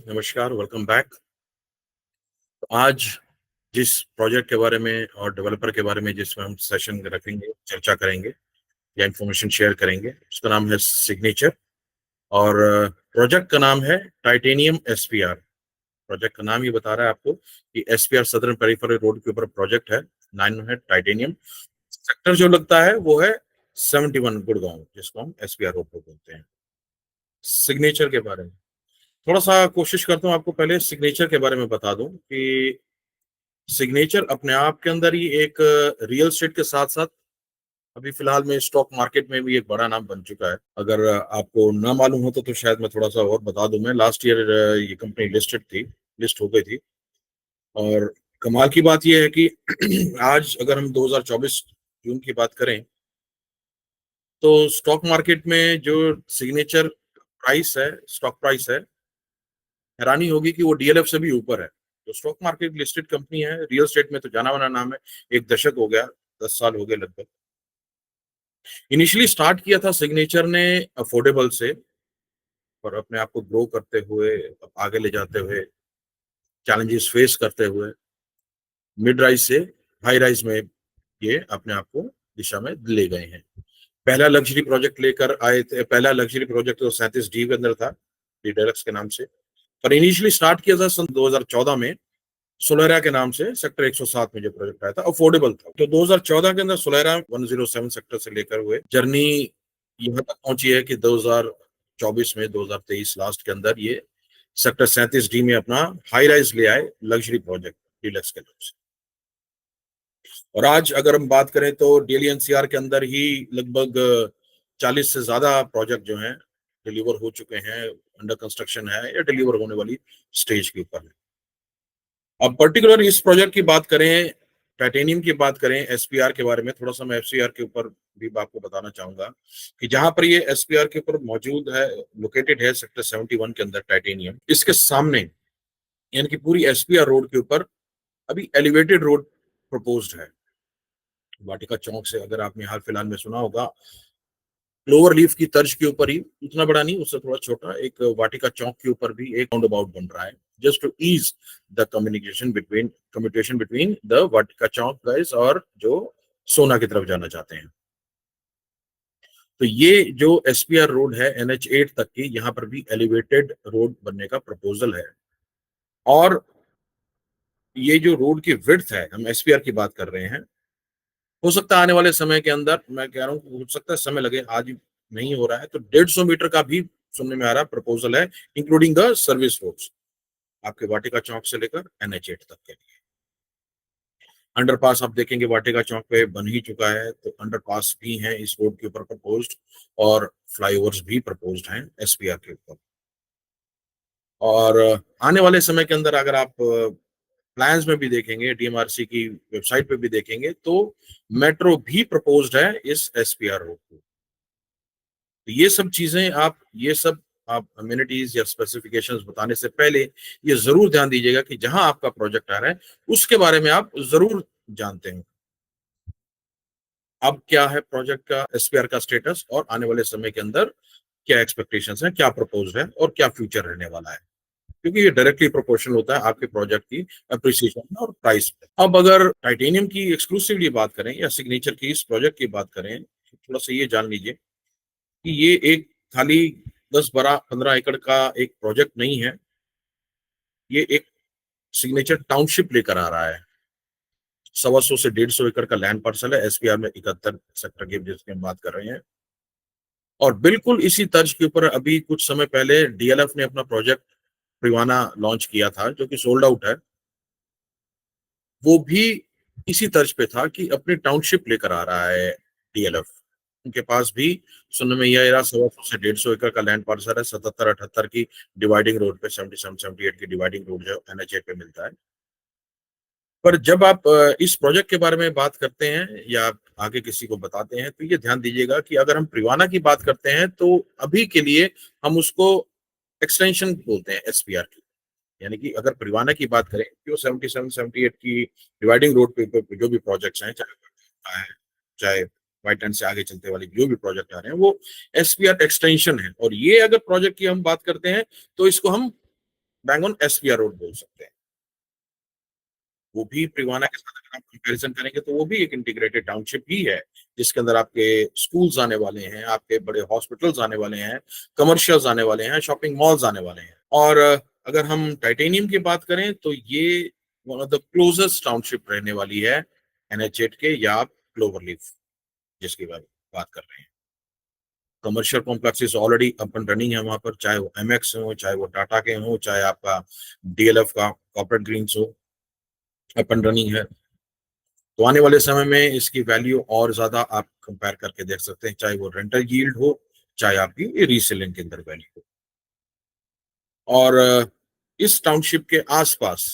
नमस्कार, welcome back. आज जिस प्रोजेक्ट के बारे में और डेवलपर के बारे में जिसमें हम सेशन रखेंगे, चर्चा करेंगे या इन्फॉर्मेशन शेयर करेंगे, उसका नाम है सिग्नेचर और प्रोजेक्ट का नाम है टाइटेनियम एसपीआर। प्रोजेक्ट का नाम ही बता रहा है आपको कि एसपीआर सदर्न पेरिफेरल रोड के ऊपर प्रोजेक्ट है। नाम है टाइटेनियम। सेक्टर जो लगता है वो है 71 गुड़गांव, जिसको हम एसपीआर रोड पे बोलते हैं। सिग्नेचर के बारे में थोड़ा सा कोशिश करता हूँ आपको पहले सिग्नेचर के बारे में बता दूं कि सिग्नेचर अपने आप के अंदर ही एक रियल एस्टेट के साथ साथ अभी फिलहाल में स्टॉक मार्केट में भी एक बड़ा नाम बन चुका है। अगर आपको ना मालूम हो तो शायद मैं थोड़ा सा और बता दूं। मैं लास्ट ईयर ये कंपनी लिस्ट हो गई थी। और कमाल की बात यह है कि आज अगर हम 2024 जून की बात करें तो स्टॉक मार्केट में जो सिग्नेचर प्राइस है, स्टॉक प्राइस है, हैरानी होगी कि वो डीएलएफ से भी ऊपर है। तो स्टॉक मार्केट लिस्टेड कंपनी है, रियल एस्टेट में तो जाना माना नाम है। एक दशक हो गया, 10 साल हो गए लगभग। इनिशियली स्टार्ट किया था सिग्नेचर ने अफोर्डेबल से, और अपने आप को ग्रो करते हुए, आगे ले जाते हुए, चैलेंजेस फेस करते हुए मिड राइज से हाई राइज में ये अपने आप को दिशा में ले गए हैं। पहला लग्जरी प्रोजेक्ट लेकर आए थे। पहला लग्जरी प्रोजेक्ट तो 37D के अंदर था, डी डेलक्स के नाम से। पर इनिशियली स्टार्ट किया था सन 2014 में सोलेरा के नाम से। सेक्टर 107 में जो प्रोजेक्ट आया था, अफोर्डेबल था। तो 2014 के अंदर सोलेरा 107 सेक्टर से लेकर हुए जर्नी यहाँ तक पहुंची है कि 2024 में, 2023 लास्ट के अंदर ये सेक्टर 37D में अपना हाई राइज ले आए लग्जरी प्रोजेक्ट डीलक्स के नाम से। और आज अगर हम बात करें तो डेली एनसीआर के अंदर ही लगभग 40 से ज्यादा प्रोजेक्ट जो हैं डिलीवर हो चुके हैं, अंडर कंस्ट्रक्शन है या डिलीवर होने वाली स्टेज के ऊपर है। अब पर्टिकुलर इस प्रोजेक्ट की बात करें, टाइटेनियम की बात करें, एसपीआर के बारे में थोड़ा सा मैं एफसीआर के ऊपर भी आपको बताना चाहूंगा कि जहां पर ये एसपीआर के ऊपर मौजूद है, लोकेटेड है सेक्टर 71 के अंदर टाइटेनियम, इसके सामने यानी कि पूरी एसपीआर रोड के ऊपर अभी एलिवेटेड रोड प्रपोज्ड है। वाटिका चौक से, अगर आपने हाल फिलहाल में सुना होगा, क्लोवर लीफ की तर्ज के ऊपर ही, उतना बड़ा नहीं, उससे थोड़ा छोटा, एक वाटिका चौक के ऊपर भी एक राउंड अबाउट बन रहा है, just to ease the communication between the Vatika Chowk guys और जो सोना की तरफ जाना चाहते हैं। तो ये जो एसपीआर रोड है NH8 तक की, यहाँ पर भी एलिवेटेड रोड बनने का प्रपोजल है। और ये जो रोड की विड्थ है, हम एसपीआर की बात कर रहे हैं, हो सकता है आने वाले समय के अंदर, मैं कह रहा हूँ हो सकता है समय लगे, आज नहीं हो रहा है तो 150 मीटर का भी सुनने में आ रहा प्रपोजल है, इंक्लूडिंग द सर्विस रोड्स, आपके वाटिका चौक से लेकर NH8 तक के लिए। अंडरपास आप देखेंगे वाटिका चौक पे बन ही चुका है, तो अंडरपास भी हैं इस रोड के ऊपर प्रपोज्ड, और फ्लाईओवर्स भी प्रपोज्ड हैं एसपीआर के ऊपर। और आने वाले समय के अंदर अगर आप प्लान्स में भी देखेंगे, डीएमआरसी की वेबसाइट पे भी देखेंगे, तो मेट्रो भी प्रपोज्ड है इस एसपीआर रोड को। तो ये सब चीजें आप अम्यूनिटीज या स्पेसिफिकेशंस बताने से पहले ये जरूर ध्यान दीजिएगा कि जहां आपका प्रोजेक्ट आ रहा है उसके बारे में आप जरूर जानते हैं। अब क्या है प्रोजेक्ट का, एसपीआर का स्टेटस, और आने वाले समय के अंदर क्या एक्सपेक्टेशंस हैं, क्या प्रपोज है और क्या फ्यूचर रहने वाला है, क्योंकि ये डायरेक्टली प्रोपोर्शनल होता है आपके प्रोजेक्ट की अप्रिसिएशन और प्राइस पे। अब अगर टाइटेनियम की एक्सक्लूसिवली बात करें या सिग्नेचर की इस प्रोजेक्ट की बात करें, तो थोड़ा सा ये जान लीजिए कि ये एक खाली 10-12-15 एकड़ का एक प्रोजेक्ट नहीं है। ये एक सिग्नेचर टाउनशिप लेकर आ रहा है। 125 से 150 एकड़ का लैंड पार्सल है एसपीआर में, 71 सेक्टर की जिसकी हम बात कर रहे हैं। और बिल्कुल इसी तर्ज के ऊपर अभी कुछ समय पहले डीएलएफ ने अपना प्रोजेक्ट प्रिवाना लॉन्च किया था, जो कि सोल्ड आउट है। वो भी इसी तर्ज पे था कि अपनी टाउनशिप लेकर आ रहा है डीएलएफ। उनके पास भी सुनने में यह 125 से 150 एकड़ का लैंड पार्सल है, 77-78 की डिवाइडिंग रोड पे, 77-78 की डिवाइडिंग रोड जो NH8 पे मिलता है। पर जब आप इस प्रोजेक्ट के बारे में बात करते हैं या आप आगे किसी को बताते हैं, तो ये ध्यान दीजिएगा कि अगर हम प्रिवाना की बात करते हैं तो अभी के लिए हम उसको एक्सटेंशन बोलते हैं एसपीआर की। यानी कि अगर प्रिवाना की बात करें, जो 77-78 की डिवाइडिंग रोड पे जो भी प्रोजेक्ट्स हैं, चाहे व्हाइट एंड से आगे चलते वाले जो भी प्रोजेक्ट आ रहे हैं, वो एसपीआर एक्सटेंशन है। और ये अगर प्रोजेक्ट की हम बात करते हैं तो इसको हम बैंगन एसपीआर रोड बोल सकते हैं। वो भी प्रिवाना के साथ अगर आप कंपैरिजन करेंगे तो वो भी एक इंटीग्रेटेड टाउनशिप ही है, जिसके अंदर आपके स्कूल्स आने वाले हैं, आपके बड़े हॉस्पिटल्स आने वाले हैं, कमर्शियल्स आने वाले हैं, शॉपिंग मॉल्स आने वाले हैं। और अगर हम टाइटेनियम की बात करें तो ये one of the closest township रहने वाली है एनएच 8 के, या आप क्लोवरलीफ जिसकी बात कर रहे हैं। Commercial complexes already up and running है वहां पर, चाहे वो एमएक्स हो, चाहे वो टाटा के हो, चाहे आपका डीएलएफ का कॉर्पोरेट ग्रीन्स हो, अप एंड रनिंग है। तो आने वाले समय में इसकी वैल्यू और ज्यादा आप कंपेयर करके देख सकते हैं, चाहे वो रेंटल यील्ड हो, चाहे आपकी रीसेलिंग के अंदर वैल्यू हो। और इस टाउनशिप के आसपास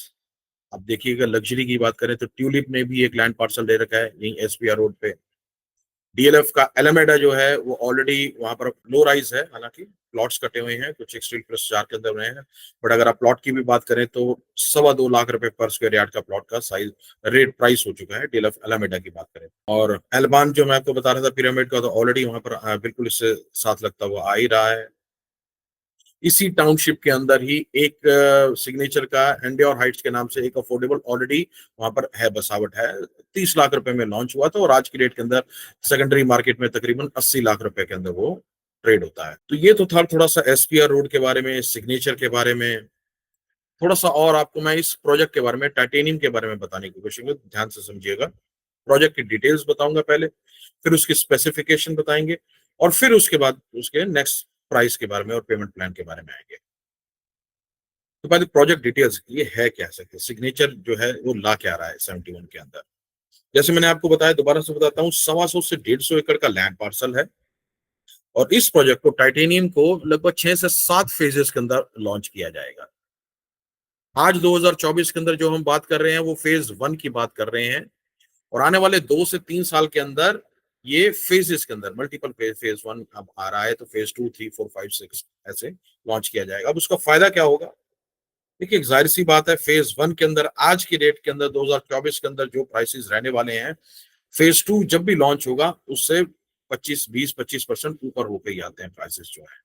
आप देखिएगा, लग्जरी की बात करें तो ट्यूलिप ने भी एक लैंड पार्सल ले रखा है यहीं एसपीआर रोड पे। डीएलएफ का एलामेडा जो है वो ऑलरेडी वहां पर लो राइज है, हालांकि प्लॉट्स कटे हुए हैं, कुछ स्ट्रीट+4 के अंदर हुए हैं। बट अगर आप प्लॉट की भी बात करें तो 2.25 लाख रुपए पर स्क्वायर यार्ड का प्लॉट का साइज रेट प्राइस हो चुका है डीएलएफ एलामेडा की बात करें। और एल्बान जो मैं आपको बता रहा था पिरामिड का, तो ऑलरेडी वहां पर बिल्कुल इससे साथ लगता हुआ आ ही रहा है। इसी टाउनशिप के अंदर ही एक सिग्नेचर का एंडियोर हाइट्स के नाम से एक अफोर्डेबल ऑलरेडी वहां पर है, बसावट है। 30 लाख रुपए में लॉन्च हुआ था और आज की डेट के अंदर सेकेंडरी मार्केट में तकरीबन 80 लाख रुपए के अंदर वो ट्रेड होता है। तो ये तो था थोड़ा सा एसपीआर रोड के बारे में, सिग्नेचर के बारे में। थोड़ा सा और आपको मैं इस प्रोजेक्ट के बारे में, टाइटेनियम के बारे में बताने की कोशिश करूंगा, ध्यान से समझिएगा। प्रोजेक्ट की डिटेल्स बताऊंगा पहले, फिर उसकी स्पेसिफिकेशन बताएंगे, और फिर उसके बाद उसके नेक्स्ट प्राइस के बारे में और पेमेंट प्लान के बारे में आएंगे। तो पहले प्रोजेक्ट डिटेल्स, ये है क्या सकते, सिग्नेचर जो है वो ला क्या रहा है 71 के अंदर। जैसे मैंने आपको बताया, दोबारा से बताता हूँ, 125 से 150 एकड़ का लैंड पार्सल है। और इस प्रोजेक्ट को, टाइटेनियम को, लगभग 6 से 7 फेजेस के अंदर लॉन्च किया जाएगा। आज 2024 के अंदर जो हम बात कर रहे हैं वो फेज 1 की बात कर रहे हैं, और आने वाले 2 से 3 साल के अंदर ये फेजेस के अंदर मल्टीपल फेज 1 अब आ रहा है, तो फेज 2, 3, 4, 5, 6 ऐसे लॉन्च किया जाएगा। अब उसका फायदा क्या होगा? देखिए, एक जाहिर सी बात है, फेज 1 के अंदर आज की डेट के अंदर 2024 के अंदर जो प्राइसेस रहने वाले हैं, फेज 2 जब भी लॉन्च होगा उससे 25% ऊपर होके ही आते हैं प्राइसेस जो है।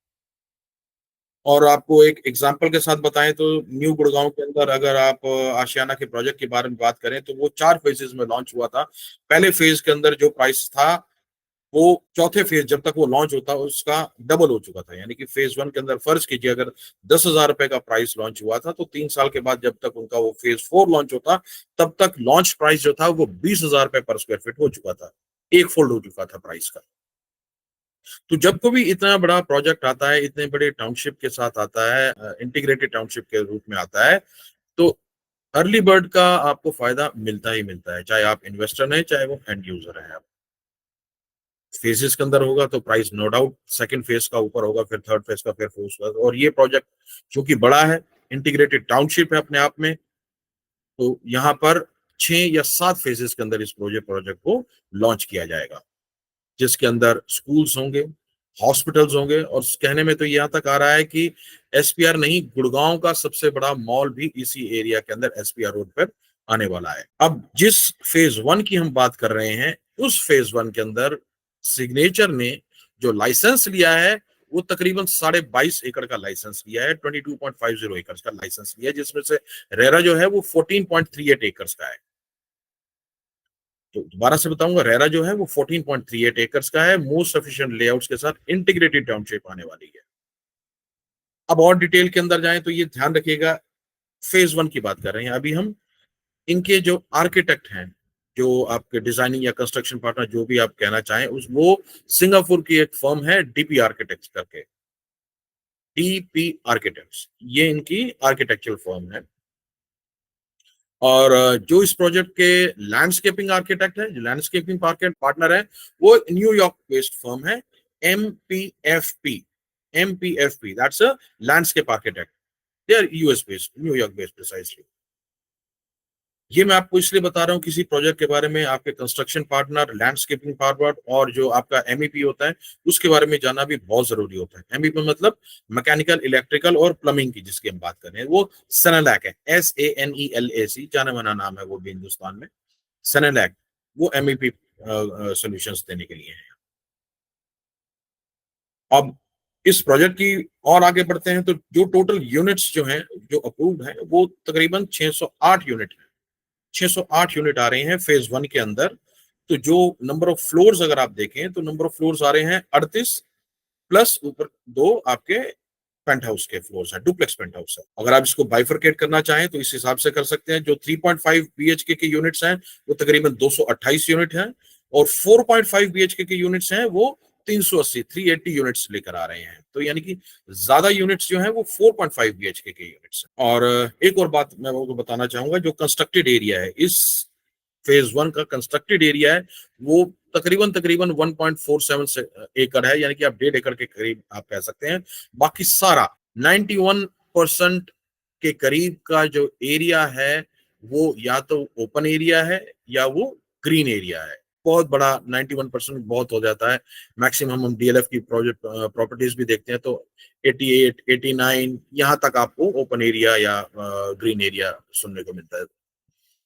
और आपको एक एग्जांपल के साथ बताएं तो न्यू गुड़गांव के अंदर अगर आप आशियाना के प्रोजेक्ट के बारे में बात करें तो वो 4 फेजेस में लॉन्च हुआ था। पहले फेज के अंदर जो प्राइस था वो चौथे फेज जब तक वो लॉन्च होता उसका डबल हो चुका था। यानी कि फेज 1 के अंदर फर्ज कीजिए अगर 10,000 रुपए का प्राइस लॉन्च हुआ था, तो 3 साल के बाद जब तक उनका वो फेज 4 लॉन्च होता, तब तक लॉन्च प्राइस जो था वो 20,000 रुपए पर स्क्वायर फीट हो चुका था, एक फोल्ड हो चुका था प्राइस का। तो जब कभी इतना बड़ा प्रोजेक्ट आता है, इतने बड़े टाउनशिप के साथ आता है, इंटीग्रेटेड टाउनशिप के रूप में आता है, तो अर्ली बर्ड का आपको फायदा मिलता ही मिलता है, चाहे आप इन्वेस्टर हैं चाहे वो एंड यूजर है। फेजेस के अंदर होगा तो price no doubt second phase का ऊपर होगा, फिर थर्ड फेज का, फिर फोर्थ का। और ये प्रोजेक्ट चूंकि बड़ा है, इंटीग्रेटेड टाउनशिप है अपने आप में, तो यहाँ पर 6 या 7 फेजेस के अंदर इस प्रोजेक्ट को लॉन्च किया जाएगा, जिसके अंदर स्कूल्स होंगे, हॉस्पिटल्स होंगे, और कहने में तो यहाँ तक आ रहा है कि एसपीआर नहीं, गुड़गांव का सबसे बड़ा मॉल भी इसी एरिया के अंदर एसपीआर रोड पर आने वाला है। अब जिस फेज 1 की हम बात कर रहे हैं, उस फेज 1 के अंदर सिग्नेचर ने जो लाइसेंस लिया है वो तकरीबन 22.5 एकड़ का लाइसेंस लिया है, 22.50 एकड़ का लाइसेंस लिया है, जिसमें से रेरा जो है वो 14.38 एकड़ का है। तो दोबारा से बताऊंगा, रेरा जो है वो 14.38 एकर्स का है, मोस्ट एफिशिएंट लेआउट्स के साथ इंटीग्रेटेड टाउनशिप आने वाली है। अब और डिटेल के अंदर जाएं तो ये ध्यान रखिएगा, फेज 1 की बात कर रहे हैं अभी हम। इनके जो आर्किटेक्ट हैं, जो आपके डिजाइनिंग या कंस्ट्रक्शन पार्टनर जो भी आप कहना चाहें, उस वो सिंगापुर की एक फर्म है डीपी आर्किटेक्ट्स करके, डीपी आर्किटेक्ट्स, ये इनकी आर्किटेक्चरल फर्म है। और जो इस प्रोजेक्ट के लैंडस्केपिंग आर्किटेक्ट है, जो लैंडस्केपिंग पार्टनर है, वो न्यूयॉर्क बेस्ड फर्म है, MPFP. MPFP that's a landscape architect, they are US based, New York based precisely. ये मैं आपको इसलिए बता रहा हूँ, किसी प्रोजेक्ट के बारे में आपके कंस्ट्रक्शन पार्टनर, लैंडस्केपिंग पार्टनर और जो आपका एमईपी होता है उसके बारे में जानना भी बहुत जरूरी होता है। एमईपी मतलब मैकेनिकल, इलेक्ट्रिकल और प्लम्बिंग की जिसकी हम बात कर रहे हैं, वो सेनेलैक है, SANELAC, जाना माना नाम है वो भी हिंदुस्तान में, सेनेलैक। वो एमईपी सॉल्यूशंस देने के लिए है। अब इस प्रोजेक्ट की और आगे बढ़ते हैं तो जो टोटल यूनिट्स जो हैं जो अप्रूव्ड हैं वो तकरीबन 608 यूनिट है। 608 यूनिट आ रहे हैं फेज 1 के अंदर। तो जो नंबर ऑफ फ्लोर्स अगर आप देखें तो नंबर ऑफ फ्लोर्स आ रहे हैं 38 प्लस ऊपर दो आपके पेंट हाउस के फ्लोर्स है, डुप्लेक्स पेंट हाउस है। अगर आप इसको बाइफरकेट करना चाहें तो इस हिसाब से कर सकते हैं। जो 3.5 बीएचके के यूनिट्स हैं वो तकरीबन 228 यूनिट हैं और 4.5 बीएचके के यूनिट्स हैं वो 380 380 यूनिट्स लेकर आ रहे हैं। तो यानी कि ज्यादा यूनिट्स जो हैं वो 4.5 बीएचके के यूनिट्स हैं। और एक और बात मैं आपको बताना चाहूंगा, जो कंस्ट्रक्टेड एरिया है इस फेज 1 का कंस्ट्रक्टेड एरिया है वो तकरीबन तकरीबन 1.47 एकड़ है, यानी कि आप 1.5 एकड़ के करीब आप कह सकते हैं। बाकी सारा 91% के करीब का जो एरिया है वो या तो ओपन एरिया है या वो ग्रीन एरिया है। बहुत बड़ा 91% बहुत हो जाता है। मैक्सिमम हम डीएलएफ की प्रोजेक्ट प्रॉपर्टीज भी देखते हैं तो 88 89 यहाँ तक आपको ओपन एरिया या ग्रीन एरिया सुनने को मिलता है।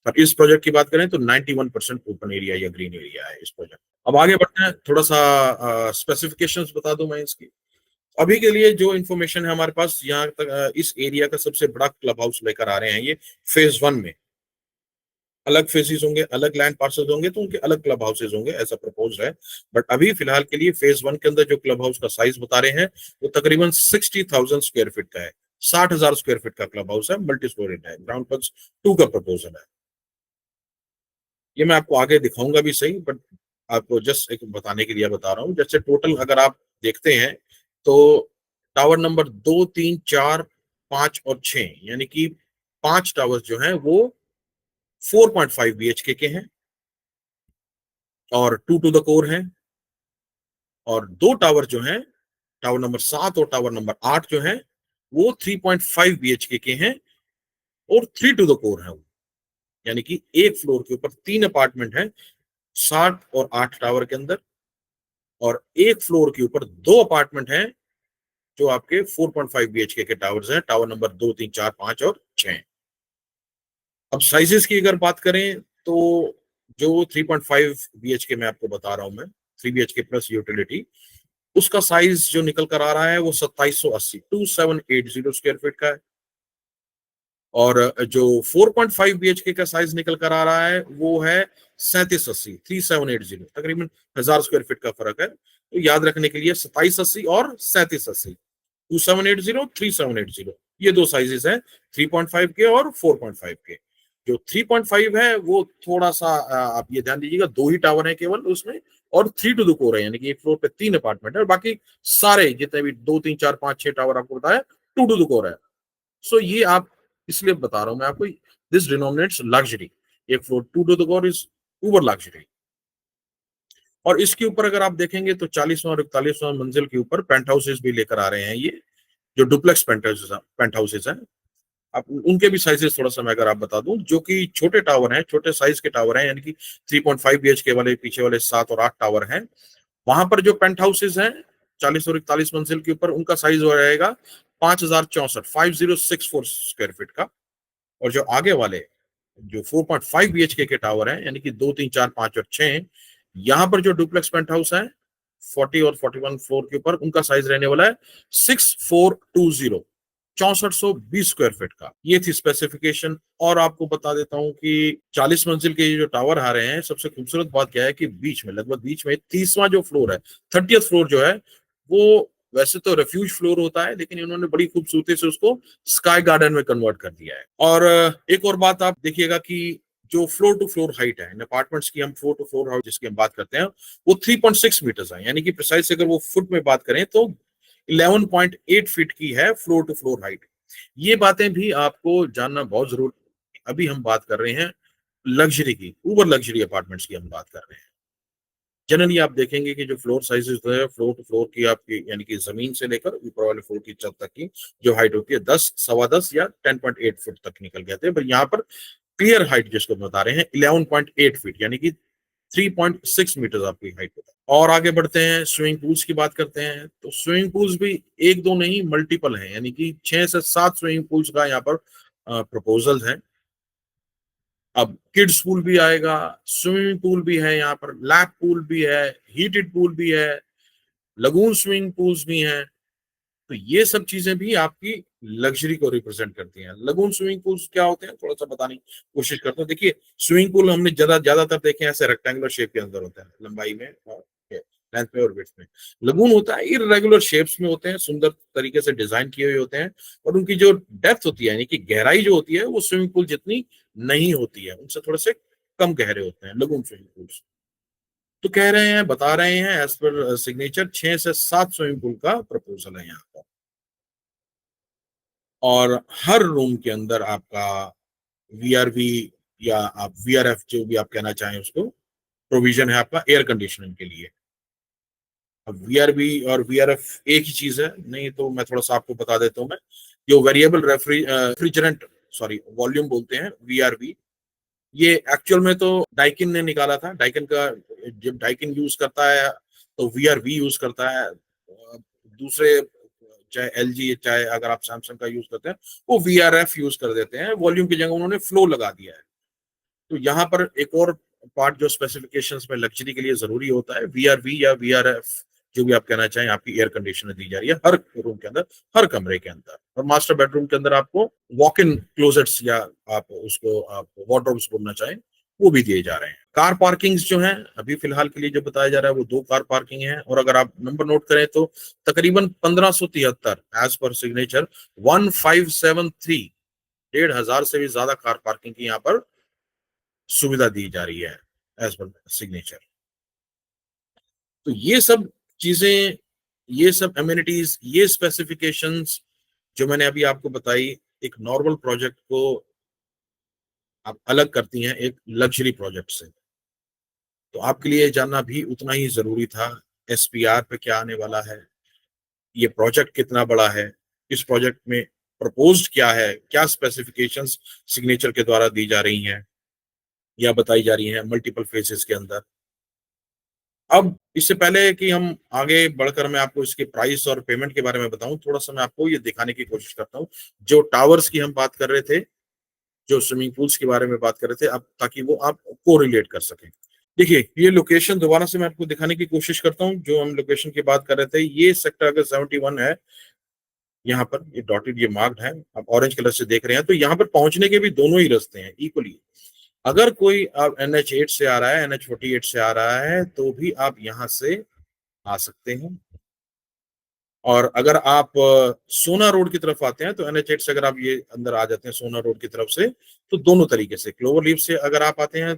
अब इस प्रोजेक्ट की बात करें तो 91% ओपन एरिया या ग्रीन एरिया है इस प्रोजेक्ट। अब आगे बढ़ते हैं, थोड़ा सा स्पेसिफिकेशंस बता दूं मैं इसकी। अभी के लिए जो इन्फॉर्मेशन है हमारे पास यहाँ तक, इस एरिया का सबसे बड़ा क्लब हाउस लेकर आ रहे हैं ये फेज 1 में। अलग फेजेस होंगे, अलग लैंड पार्सल्स होंगे तो उनके अलग क्लब हाउसेज होंगे, ऐसा प्रपोज है। बट अभी फिलहाल के लिए फेज 1 के अंदर जो क्लब हाउस का साइज बता रहे हैं वो तकरीबन 60,000 स्क्वायर फीट का है। 60,000 स्क्वायर फीट का क्लब हाउस है, मल्टी स्टोरेड है, ग्राउंड प्लस 2 का प्रपोजल है। ये मैं आपको आगे दिखाऊंगा भी सही, बट आपको जस्ट एक बताने के लिए बता रहा हूँ। जैसे टोटल अगर आप देखते हैं तो टावर नंबर 2, 3, 4, 5 और 6 यानी कि 5 टावर्स जो हैं वो 4.5 बीएचके के हैं और 2 टू द कोर हैं। और दो टावर जो हैं, टावर नंबर 7 और टावर नंबर 8 जो हैं वो 3.5 बीएचके के हैं और 3 टू द कोर है। यानी कि एक फ्लोर के ऊपर 3 अपार्टमेंट हैं 7 और 8 टावर के अंदर, और एक फ्लोर के ऊपर 2 अपार्टमेंट हैं जो आपके 4.5 बीएचके के टावर्स हैं, टावर नंबर 2, 3, 4, 5 और 6। अब साइजेस की अगर बात करें तो जो 3.5 बीएचके में आपको बता रहा हूं मैं, 3 बीएचके प्लस यूटिलिटी, उसका साइज जो निकल कर आ रहा है वो 2780 स्क्वायर फीट का है। और जो 4.5 बीएचके का साइज निकल कर आ रहा है वो है 3780 तकरीबन 1000 स्क्वायर फीट का फर्क है। तो याद रखने के लिए 2780 और 3780, 2780 3780, ये दो साइजेस हैं 3.5 के और 4.5 के। जो 3.5 है वो थोड़ा सा आप ये ध्यान दीजिएगा, दो ही टावर है केवल उसमें, और 3 टू द कोर है, यानी कि एक फ्लोर पे 3 अपार्टमेंट है और बाकी सारे जितने भी 2, 3, 4, 5, 6 टावर आपको बताया 2 टू द कोर है। सो ये आप इसलिए बता रहा हूं मैं आपको, दिस डिनोमिनेट्स लग्जरी। एक floor 2 to the core is uber luxury. और इसके ऊपर अगर आप देखेंगे तो 40वां और 41वां मंजिल के ऊपर पेंट हाउसेस भी लेकर आ रहे हैं ये, जो डुप्लेक्स पेंट हाउसेस हैं। आप उनके भी साइजेस थोड़ा सा मैं अगर आप बता दूं, जो कि छोटे टावर हैं, छोटे साइज के टावर हैं, यानी कि 3.5 बीएचके वाले पीछे वाले 7 और 8 टावर हैं। वहां पर जो पेंट हाउसेज हैं 40 और 41 मंजिल के ऊपर, उनका साइज हो जाएगा 5064 स्क्वायर फीट का। और जो आगे वाले जो 4.5 बीएचके के टावर हैं, यानी कि 2, 3, 4, 5 और 6, यहाँ पर जो डुप्लेक्स पेंट हाउस है 40 और 41 फ्लोर के ऊपर, उनका साइज रहने वाला है 6420 6420 स्क्वायर फीट का। ये थी स्पेसिफिकेशन। और आपको बता देता हूं कि 40 मंजिल के जो टावर आ रहे हैं, सबसे खूबसूरत बात क्या है कि बीच में, लगभग बीच में 30वां जो फ्लोर है, 30th फ्लोर जो है वो वैसे तो रेफ्यूज फ्लोर होता है, लेकिन इन्होंने बड़ी खूबसूरती से उसको स्काई गार्डन में कन्वर्ट कर दिया है। और एक और बात आप देखिएगा कि जो फ्लोर टू फ्लोर हाइट है इन अपार्टमेंट्स की, हम फ्लोर टू फ्लोर हाइट जिसकी हम बात करते हैं वो 3.6 मीटर्स है, यानी कि प्रिसाइज अगर वो फुट में बात करें तो 11.8 फीट की है फ्लोर टू फ्लोर हाइट। ये बातें भी आपको जानना बहुत जरूरी है। अभी हम बात कर रहे हैं लग्जरी की, ऊबर लग्जरी अपार्टमेंट्स की हम बात कर रहे हैं। जनरली आप देखेंगे कि जो फ्लोर साइजेस जो है फ्लोर टू फ्लोर की आपकी, यानी कि जमीन से लेकर ऊपर वाले फ्लोर की छत तक की जो हाइट होती है 10, सवा 10 या 10.8 फुट तक निकल गए थे, पर यहाँ पर क्लियर हाइट जिसको बता रहे हैं 11.8 फीट, यानी कि 3.6 मीटर आपकी हाइट होता है। और आगे बढ़ते हैं, स्विमिंग पूल्स की बात करते हैं तो स्विमिंग पूल्स भी एक दो नहीं मल्टीपल हैं, यानी कि 6 से 7 स्विमिंग पूल्स का यहाँ पर प्रपोजल है। अब किड्स पूल भी आएगा, स्विमिंग पूल भी है, यहाँ पर लैप पूल भी है, हीटेड पूल भी है, लगून स्विमिंग पूल्स भी हैं। तो ये सब चीजें भी आपकी लग्जरी को रिप्रेजेंट करती हैं। लगून स्विमिंग पूल्स क्या होते हैं, थोड़ा सा बताने की कोशिश करता हूँ। देखिए, स्विमिंग पूल हमने ज्यादातर देखे हैं ऐसे रेक्टेंगुलर शेप के अंदर होता है, लंबाई में और लेंथ में और विड्थ में। लगून होता है इर्रेगुलर शेप्स में होते हैं, सुंदर तरीके से डिजाइन किए हुए होते हैं, और उनकी जो डेप्थ होती है, यानी कि गहराई जो होती है, वो स्विमिंग पूल जितनी नहीं होती है, उनसे थोड़े से कम गहरे होते हैं लगून स्विमिंग पूल्स। तो कह रहे हैं, बता रहे हैं, एज पर सिग्नेचर 6 से 7 स्विमिंग पूल का प्रपोजल है यहाँ पर। और हर रूम के अंदर आपका वीआरवी या आप वीआरएफ जो भी आप कहना चाहें उसको, प्रोविजन है आपका एयर कंडीशनिंग के लिए। अब वीआरवी और वीआरएफ एक ही चीज है, नहीं तो मैं थोड़ा सा आपको बता देता हूँ। मैं जो वेरिएबल रेफ्रिजरेंट, सॉरी वॉल्यूम बोलते हैं वीआरवी, ये एक्चुअल में तो डाइकिन ने निकाला था। डाइकिन का, जब डाइकिन यूज करता है तो वीआरवी यूज करता है। दूसरे, चाहे एलजी, चाहे अगर आप सैमसंग का यूज करते हैं, वो वीआरएफ यूज कर देते हैं। वॉल्यूम की जगह उन्होंने फ्लो लगा दिया है। तो यहाँ पर एक और पार्ट जो स्पेसिफिकेशंस में लग्जरी के लिए जरूरी होता है, वीआरवी या वीआरएफ जो भी आप कहना चाहें, आपकी एयर कंडीशनर दी जा रही है हर रूम के अंदर, हर कमरे के अंदर। और मास्टर बेडरूम के अंदर आपको वॉक इन क्लोजेट्स, या आप उसको आप वार्डरोब्स बोलना चाहें, वो भी दिए जा रहे हैं। कार पार्किंग्स जो हैं, अभी फिलहाल के लिए जो बताया जा रहा है वो 2 कार पार्किंग है। और अगर आप नंबर नोट करें तो तकरीबन 1573 एज पर सिग्नेचर 1573, 1,500 से भी ज्यादा कार पार्किंग की यहाँ पर सुविधा दी जा रही है एज पर सिग्नेचर। तो ये सब चीजें, ये सब एमिनिटीज, ये स्पेसिफिकेशंस जो मैंने अभी आपको बताई, एक नॉर्मल प्रोजेक्ट को आप अलग करती हैं एक लग्जरी प्रोजेक्ट से। तो आपके लिए जानना भी उतना ही जरूरी था, एसपीआर पे क्या आने वाला है, ये प्रोजेक्ट कितना बड़ा है, इस प्रोजेक्ट में प्रपोज्ड क्या है, क्या स्पेसिफिकेशंस सिग्नेचर के द्वारा दी जा रही हैं या बताई जा रही हैं मल्टीपल फेजेस के अंदर। अब इससे पहले कि हम आगे बढ़कर मैं आपको इसके प्राइस और पेमेंट के बारे में बताऊं, थोड़ा सा मैं आपको ये दिखाने की कोशिश करता हूं। जो टावर्स की हम बात कर रहे थे, जो स्विमिंग पूल्स के बारे में बात कर रहे थे, अब ताकि वो आप को रिलेट कर सकें। देखिए, ये लोकेशन दोबारा से मैं आपको दिखाने की कोशिश करता हूँ। जो हम लोकेशन की बात कर रहे थे, ये सेक्टर अगर 71 है, यहाँ पर ये डॉटेड, ये मार्क्ड है, आप ऑरेंज कलर से देख रहे हैं। तो यहाँ पर पहुंचने के भी दोनों ही रास्ते हैं इक्वली। अगर कोई आप NH8 से आ रहा है, NH48 से आ रहा है, तो भी आप यहाँ से आ सकते हैं। और अगर आप सोना रोड की तरफ आते हैं, तो NH8 से अगर आप ये अंदर आ जाते हैं सोना रोड की तरफ से, तो दोनों तरीके से, क्लोवर लीफ से अगर आप आते हैं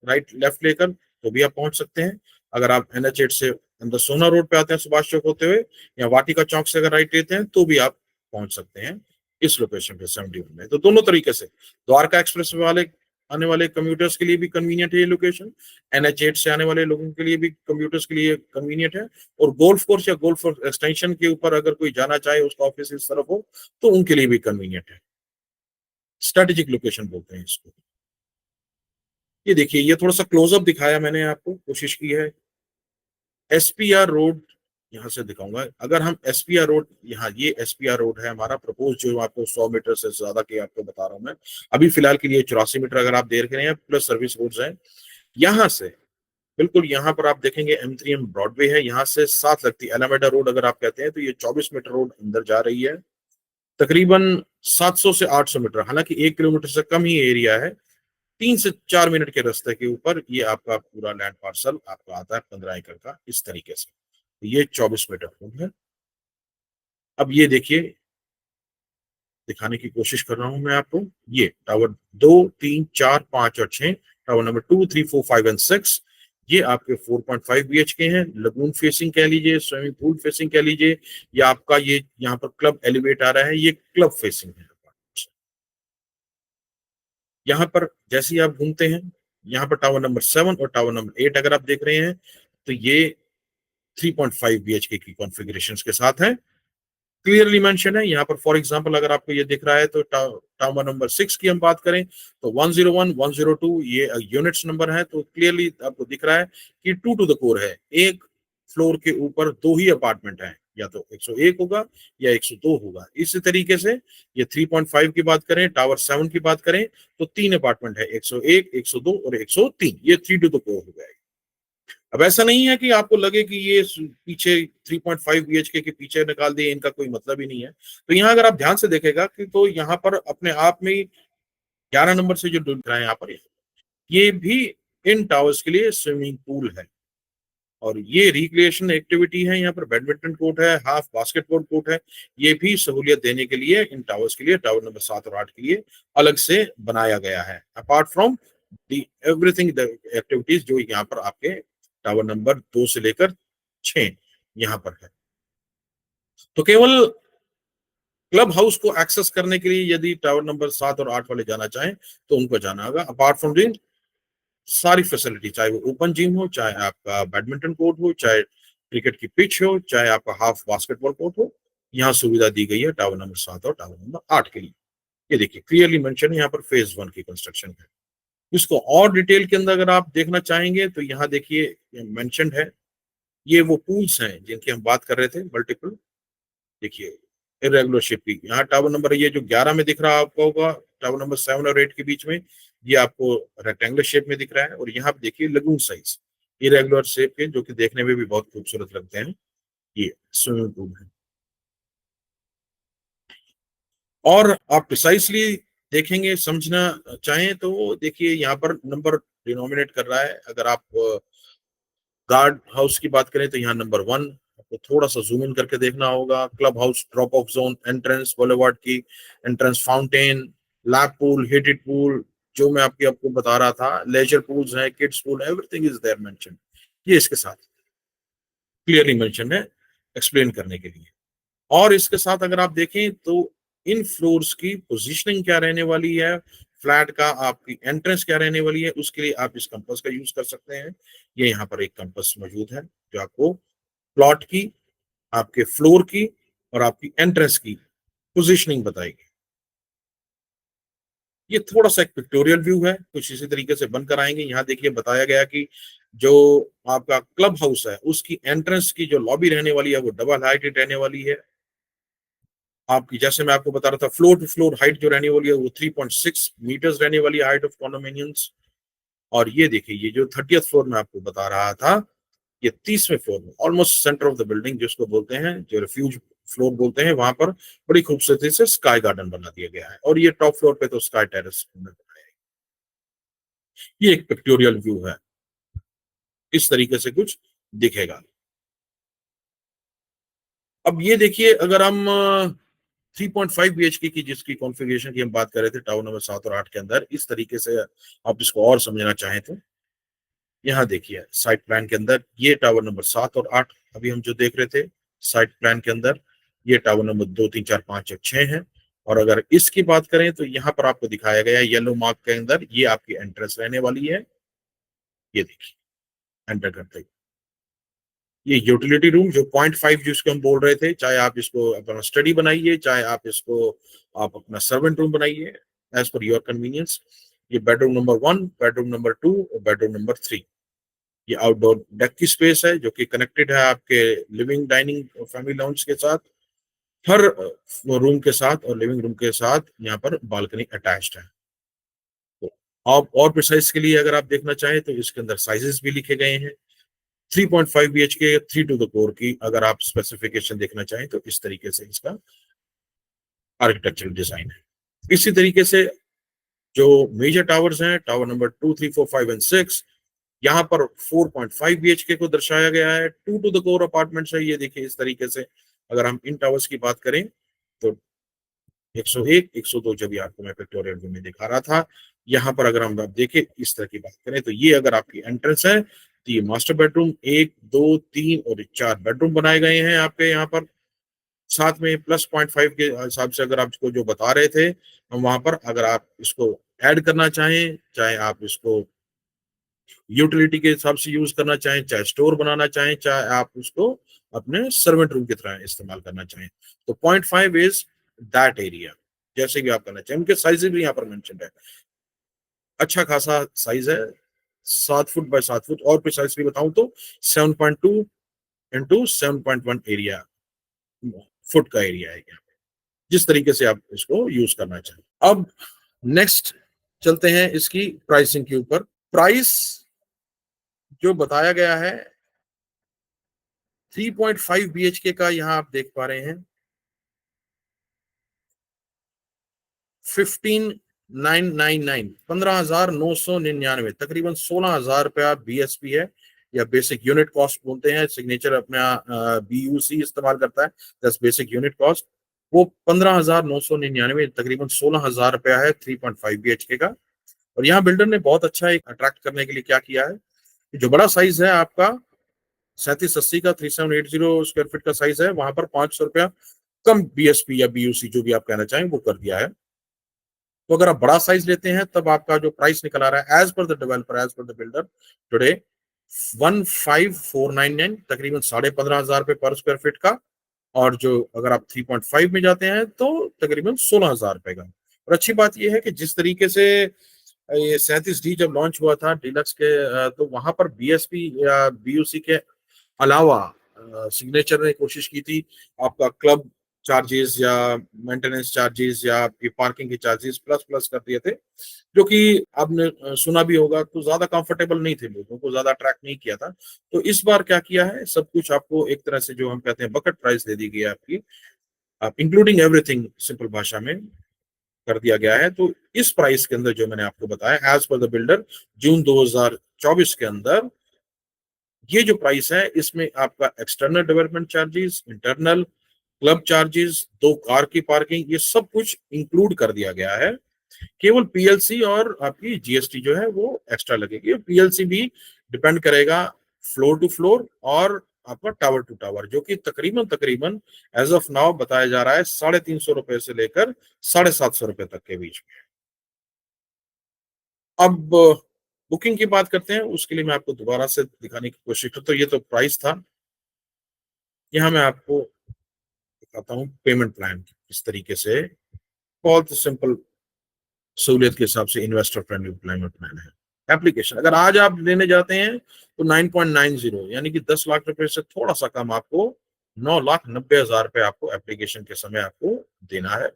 राइट लेफ्ट लेकर, तो भी आप पहुंच सकते हैं। अगर आप NH8 से अंदर सोना रोड पे आते हैं सुभाष चौक होते हुए, या वाटिका चौक से अगर राइट लेते हैं, तो भी आप पहुंच सकते हैं इस लोकेशन पे 71 में। तो दोनों तरीके से द्वारका एक्सप्रेस वाले आने वाले कम्यूटर्स के लिए भी कन्वीनियंट है ये लोकेशन, NH8 से आने वाले लोगों के लिए भी, कम्यूटर्स के लिए कन्वीनियंट है। और गोल्फ कोर्स या गोल्फ एक्सटेंशन के ऊपर अगर कोई जाना चाहे, उसका ऑफिस इस तरफ हो, तो उनके लिए भी कन्वीनियंट है। स्ट्रेटेजिक लोकेशन बोलते हैं इसको। ये देखिए, ये थोड़ा सा क्लोजअप दिखाया मैंने आपको, कोशिश की है। एसपीआर रोड यहाँ से दिखाऊंगा। अगर हम एसपीआर रोड, यहाँ ये एसपीआर रोड है हमारा प्रपोज, जो आपको 100 मीटर से ज्यादा के आपको बता रहा हूँ मैं। अभी फिलहाल के लिए 84 मीटर अगर आप देख रहे हैं, प्लस सर्विस रोड्स हैं। यहाँ से बिल्कुल यहाँ पर आप देखेंगे M3M ब्रॉडवे है, यहाँ से साथ लगती एलामेडा रोड अगर आप कहते हैं, तो ये 24 मीटर रोड अंदर जा रही है। तकरीबन 700 से 800 मीटर, हालांकि 1 किलोमीटर से कम ही एरिया है, 3 से 4 मिनट के रास्ते के ऊपर ये आपका पूरा लैंड पार्सल आपका आता है 15 एकड़ का, इस तरीके से। ये 24 मीटर रोड है। अब ये देखिए, दिखाने की कोशिश कर रहा हूं मैं आपको। ये टावर 2, 3, 4, 5 और 6, टावर नंबर 2, 3, 4, 5 एंड 6, ये आपके 4.5 BHK हैं। लगून फेसिंग कह लीजिए, स्विमिंग पूल फेसिंग कह लीजिए, या आपका ये यहाँ पर क्लब एलिवेट आ रहा है, ये क्लब फेसिंग है। यहाँ पर जैसे ही आप घूमते हैं, यहाँ पर टावर नंबर 7 और टावर नंबर 8 अगर आप देख रहे हैं, तो ये 3.5 BHK की कॉन्फ़िगरेशन के साथ है। क्लियरली मेंशन है यहाँ पर। फॉर एग्जांपल अगर आपको ये दिख रहा है, तो टावर नंबर 6 की हम बात करें, तो 101, 102 ये यूनिट्स नंबर है। तो क्लियरली आपको दिख रहा है कि 2 टू द कोर है। एक फ्लोर के ऊपर 2 ही अपार्टमेंट है, या तो 101 होगा या 102 होगा। इसी तरीके से ये 3.5 की बात करें, टावर 7 की बात करें, तो 3 अपार्टमेंट है, 101, 102 और 103। ये 3 टू द कोर हो गया। अब ऐसा नहीं है कि आपको लगे कि ये पीछे 3.5 बीएचके के पीछे निकाल दिए, इनका कोई मतलब ही नहीं है। तो यहाँ अगर आप ध्यान से देखेगा कि तो यहाँ पर अपने आप में 11 नंबर से जो दिख रहा है यहाँ पर, ये भी इन टावर्स के लिए स्विमिंग पूल है, और ये रिक्रिएशन एक्टिविटी है। यहाँ पर बैडमिंटन कोर्ट है, हाफ बास्केटबॉल कोर्ट है। ये भी सहूलियत देने के लिए इन टावर्स के लिए, टावर नंबर 7 और 8 के लिए अलग से बनाया गया है, apart from the everything the activities जो यहाँ पर आपके टावर नंबर 2 से लेकर 6 यहाँ पर है। तो केवल क्लब हाउस को एक्सेस करने के लिए यदि टावर नंबर 7 और 8 वाले जाना चाहें तो उनको जाना होगा। अपार्ट फ्रॉम दी सारी फैसिलिटी, चाहे वो ओपन जिम हो, चाहे आपका बैडमिंटन कोर्ट हो, चाहे क्रिकेट की पिच हो, चाहे आपका हाफ बास्केटबॉल कोर्ट हो, यहाँ सुविधा दी गई है टावर नंबर 7 और टावर नंबर 8 के लिए। ये देखिए क्लियरली मेंशन है यहाँ पर फेज 1 की कंस्ट्रक्शन है। इसको और डिटेल के अंदर अगर आप देखना चाहेंगे तो यहाँ देखिए मेंशन है, ये वो पूल्स हैं जिनकी हम बात कर रहे थे, मल्टीपल। देखिए इरेगुलर शेप की, यहाँ टावर नंबर ये जो 11 में दिख रहा आपको होगा, टावर नंबर 7 और 8 के बीच में, ये आपको रेक्टेंगुलर शेप में दिख रहा है। और यहाँ पे देखिए लगून साइज इरेगुलर शेप के, जो कि देखने में भी बहुत खूबसूरत लगते हैं, ये स्विमिंग पूल है। और आप प्रिसाइसली देखेंगे, समझना चाहें तो देखिए यहाँ पर नंबर डिनोमिनेट कर रहा है। अगर आप गार्ड हाउस की बात करें तो यहाँ नंबर 1, आपको थोड़ा सा जूम इन करके देखना होगा। Club house, drop off zone, entrance, boulevard की entrance, fountain, lap pool, heated pool, जो मैं आपको बता रहा था, लेजर पूल्स है, kids pool, everything is there mention. ये इसके साथ क्लियरली मेंशन है एक्सप्लेन करने के लिए। और इसके साथ अगर आप देखें तो इन फ्लोर्स की पोजीशनिंग क्या रहने वाली है, फ्लैट का आपकी एंट्रेंस क्या रहने वाली है, उसके लिए आप इस कंपास का यूज कर सकते हैं। ये यहाँ पर एक कंपास मौजूद है जो आपको प्लॉट की, आपके फ्लोर की और आपकी एंट्रेंस की पोजीशनिंग बताएगी। ये थोड़ा सा एक पिक्टोरियल व्यू है, कुछ इसी तरीके से बनकर आएंगे। यहाँ देखिए बताया गया कि जो आपका क्लब हाउस है उसकी एंट्रेंस की जो लॉबी रहने वाली है वो डबल हाइटेड रहने वाली है। आपकी, जैसे मैं आपको बता रहा था, फ्लोर टू फ्लोर हाइट जो रहने वाली है वो 3.6 मीटर्स रहने वाली है, हाइट ऑफ कॉन्डोमिनियम्स। और ये देखिए ये जो 30th फ्लोर में आपको बता रहा था, ये 30वें फ्लोर में almost centre of the building जिसको बोलते हैं, जो रिफ्यूज फ्लोर बोलते हैं, वहां पर बड़ी खूबसूरती से स्काई गार्डन बना दिया गया है। और ये टॉप फ्लोर पे तो स्काई टेरेस बनाया है। ये एक पिक्टोरियल व्यू है, इस तरीके से कुछ दिखेगा। अब ये देखिए अगर हम 3.5 बीएचके की जिसकी कॉन्फ़िगरेशन की हम बात कर रहे थे टावर नंबर 7 और 8 के अंदर, इस तरीके से आप इसको और समझना चाहें तो यहाँ देखिए साइट प्लान के अंदर ये टावर नंबर 7 और 8 अभी हम जो देख रहे थे साइट प्लान के अंदर, ये टावर नंबर 2, 3, 4, 5 और 6 है। और अगर इसकी बात करें तो यहाँ पर आपको दिखाया गया है येलो मार्क के अंदर, ये आपकी एंट्रेंस रहने वाली है। ये देखिए एंटर करते ही ये यूटिलिटी रूम जो 0.5 जिसको हम बोल रहे थे, चाहे आप इसको अपना स्टडी बनाइए, चाहे आप इसको आप अपना सर्वेंट रूम बनाइए, एज पर योर कन्वीनियंस। ये बेडरूम नंबर 1, बेडरूम नंबर 2 और बेडरूम नंबर 3। ये आउटडोर डेक की स्पेस है जो कि कनेक्टेड है आपके लिविंग, डाइनिंग और फैमिली लाउंज के साथ। हर रूम के साथ और लिविंग रूम के साथ यहाँ पर बालकनी अटैच्ड है। तो आप और प्रिसाइज के लिए अगर आप देखना चाहें तो इसके अंदर साइजेस भी लिखे गए हैं। 3.5 BHK 3 टू द कोर की अगर आप स्पेसिफिकेशन देखना चाहें तो इस तरीके से इसका आर्किटेक्चरल डिजाइन है। इसी तरीके से जो मेजर टावर्स हैं, टावर नंबर 2, 3, 4, 5 एंड 6, यहाँ पर 4.5 BHK को दर्शाया गया है। 2 टू द कोर अपार्टमेंट्स है। ये देखिए इस तरीके से अगर हम इन टावर्स की बात करें तो 101, 102 जब भी आपको मैं पिक्टोरियल व्यू में दिखा रहा था, यहाँ पर अगर हम देखें इस तरह की बात करें तो ये अगर आपकी एंट्रेंस है तो ये मास्टर बेडरूम 1, 2, 3 और 4 बेडरूम बनाए गए हैं आपके यहाँ पर। साथ में +0.5 के हिसाब से अगर आपको जो बता रहे थे हम वहां पर, अगर आप इसको ऐड करना चाहें, चाहे आप इसको यूटिलिटी के हिसाब से यूज करना चाहें, चाहे स्टोर बनाना चाहें, चाहे आप उसको अपने सर्वेंट रूम की तरह इस्तेमाल करना चाहें, तो 0.5 इज दैट एरिया। जैसे भी आप करना चाहें, उनके साइज भी यहाँ पर मेंशन है। अच्छा खासा साइज है, 7 फुट बाय 7 फुट। और प्रिसाइसली बताऊं तो 7.2 इंटू 7.1 एरिया, फुट का एरिया है यहाँ पे, जिस तरीके से आप इसको यूज करना चाहें। अब नेक्स्ट चलते हैं इसकी प्राइसिंग के ऊपर। प्राइस जो बताया गया है 3.5 BHK का, यहाँ आप देख पा रहे हैं 15,999, 15,999, तकरीबन 16,000 रुपया BSP है, या बेसिक यूनिट कॉस्ट बोलते हैं। सिग्नेचर अपना BUC इस्तेमाल करता है, दस बेसिक यूनिट कॉस्ट। वो 15,999, तकरीबन 16,000 रुपया है 3.5 BHK का। और यहाँ बिल्डर ने बहुत अच्छा एक अट्रैक्ट करने के लिए क्या किया है, जो बड़ा साइज है आपका 3780 का, 3780 स्क्वायर फीट का साइज है, वहां पर 500 रुपया कम BSP या BUC जो भी आप कहना चाहें वो कर दिया है। तो अगर आप बड़ा साइज लेते हैं तब आपका जो प्राइस निकल आ रहा है as per the developer, as per the builder today 15,499, तकरीबन 15,500 रुपए पर स्क्वायर फीट का। और जो अगर आप 3.5 में जाते हैं तो तकरीबन 16,000 रुपए का। और अच्छी बात यह है कि जिस तरीके से ये 37D जब लॉन्च हुआ था डीलक्स के, तो वहां पर BSP या BUC के अलावा सिग्नेचर ने कोशिश की थी आपका क्लब चार्जेस या मेंटेनेंस चार्जेस या आपकी पार्किंग के चार्जेस प्लस प्लस कर दिए थे, जो कि आपने सुना भी होगा, तो ज्यादा कंफर्टेबल नहीं थे, लोगों को ज्यादा अट्रैक्ट नहीं किया था। तो इस बार क्या किया है, सब कुछ आपको एक तरह से जो हम कहते हैं बकेट प्राइस दे दी गई है आपकी, आप इंक्लूडिंग एवरीथिंग सिंपल भाषा में कर दिया गया है। तो इस प्राइस के अंदर जो मैंने आपको बताया एज पर द बिल्डर जून 2024 के अंदर, ये जो प्राइस है इसमें आपका external development charges, internal club charges, दो कार की पार्किंग, ये सब कुछ इंक्लूड कर दिया गया है। केवल PLC और आपकी GST जो है वो एक्स्ट्रा लगेगी। PLC भी डिपेंड करेगा फ्लोर टू फ्लोर और आपका टावर टू टावर, जो कि तकरीबन तकरीबन एज ऑफ नाउ बताया जा रहा है 350 रुपए से लेकर 750 रुपए तक के बीच में। अब बुकिंग की बात करते हैं, उसके लिए मैं आपको दोबारा से दिखाने की कोशिश करता हूँ। ये तो प्राइस था, यहाँ मैं आपको दिखाता हूँ पेमेंट प्लान इस तरीके से, बहुत सिंपल सहूलियत के हिसाब से इन्वेस्टर फ्रेंडली पेमेंट प्लान है। एप्लीकेशन अगर आज आप लेने जाते हैं तो 9.90 यानी कि 10 लाख रुपए से थोड़ा सा कम आपको 9,90,000 रुपए आपको एप्लीकेशन के समय आपको देना है।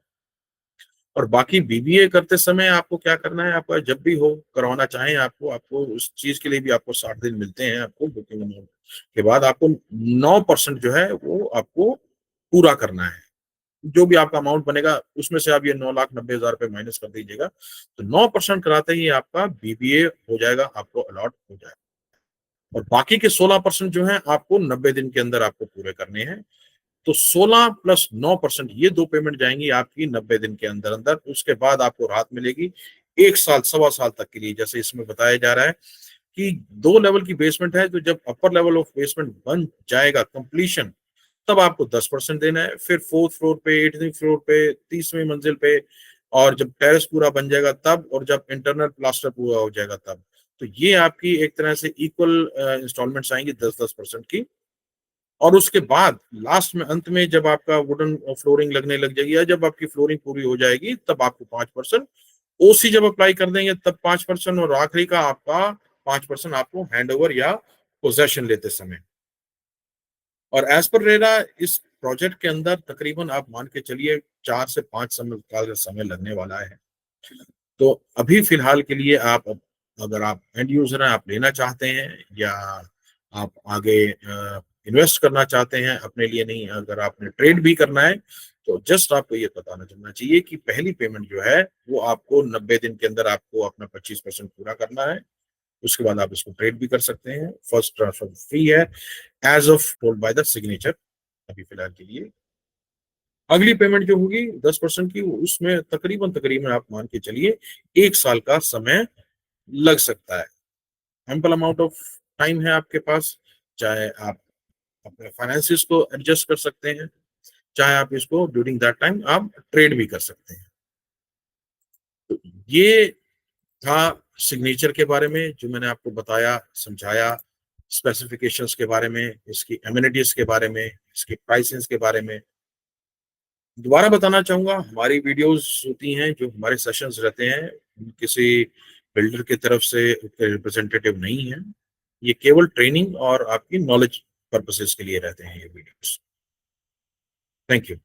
और बाकी BBA करते समय आपको क्या करना है, आपका जब भी हो करवाना चाहें आपको, आपको उस चीज के लिए भी आपको 60 दिन मिलते हैं आपको बुकिंग अमाउंट के बाद। आपको 9% जो है वो आपको पूरा करना है। जो भी आपका अमाउंट बनेगा उसमें से आप ये 9,90,000 रुपए माइनस कर दीजिएगा, तो 9% कराते ही आपका BBA हो जाएगा, आपको अलॉट हो जाएगा। और बाकी के 16% जो है आपको 90 दिन के अंदर आपको पूरे करने हैं। तो 16 प्लस 9% ये दो पेमेंट जाएंगी आपकी 90 दिन के अंदर अंदर। उसके बाद आपको राहत मिलेगी 1 साल 1.25 साल तक के लिए। जैसे इसमें बताया जा रहा है कि 2 लेवल की बेसमेंट है, तो जब अपर लेवल ऑफ बेसमेंट बन जाएगा कंप्लीशन, तब आपको 10% देना है। फिर 4th फ्लोर पे, 8वीं फ्लोर पे, 30वीं मंजिल पे, और जब टेरेस पूरा बन जाएगा तब, और जब इंटरनल प्लास्टर पूरा हो जाएगा तब। तो ये आपकी एक तरह से इक्वल इंस्टॉलमेंट्स आएंगी 10-10% की। और उसके बाद लास्ट में अंत में जब आपका वुडन फ्लोरिंग लगने लग जाएगी या जब आपकी फ्लोरिंग पूरी हो जाएगी तब आपको 5%, OC जब अप्लाई कर देंगे तब 5%, और आखिरी का आपका 5% आपको हैंडओवर या पोजेशन लेते समय। और एज पर रेरा इस प्रोजेक्ट के अंदर तकरीबन आप मान के चलिए 4 से 5 साल का समय लगने वाला है। तो अभी फिलहाल के लिए आप, अगर आप एंड यूजर हैं, आप लेना चाहते हैं या आप आगे इन्वेस्ट करना चाहते हैं अपने लिए, नहीं अगर आपने ट्रेड भी करना है, तो जस्ट आपको ये बताना चलना चाहिए कि पहली पेमेंट जो है वो आपको 90 दिन के अंदर आपको अपना 25% पूरा करना है। उसके बाद आप इसको ट्रेड भी कर सकते हैं। फर्स्ट ट्रांसफर फ्री है as of told by the signature अभी फिलहाल के लिए। अगली पेमेंट जो होगी 10% की, उसमें तकरीबन तकरीबन आप मान के चलिए 1 साल का समय लग सकता है। एम्पल अमाउंट ऑफ टाइम है आपके पास, चाहे आप अपने फाइनेंसिस को एडजस्ट कर सकते हैं, चाहे आप इसको ड्यूरिंग दैट टाइम आप ट्रेड भी कर सकते हैं। तो ये था सिग्नेचर के बारे में जो मैंने आपको बताया, समझाया, स्पेसिफिकेशंस के बारे में, इसकी एमिनिटीज के बारे में, इसके प्राइसेस के बारे में। दोबारा बताना चाहूंगा, हमारी वीडियोस होती हैं, जो हमारे सेशंस रहते हैं, किसी बिल्डर की तरफ से रिप्रेजेंटेटिव नहीं है। ये केवल ट्रेनिंग और आपकी नॉलेज पर्पसेस के लिए रहते हैं ये वीडियोस। Thank you.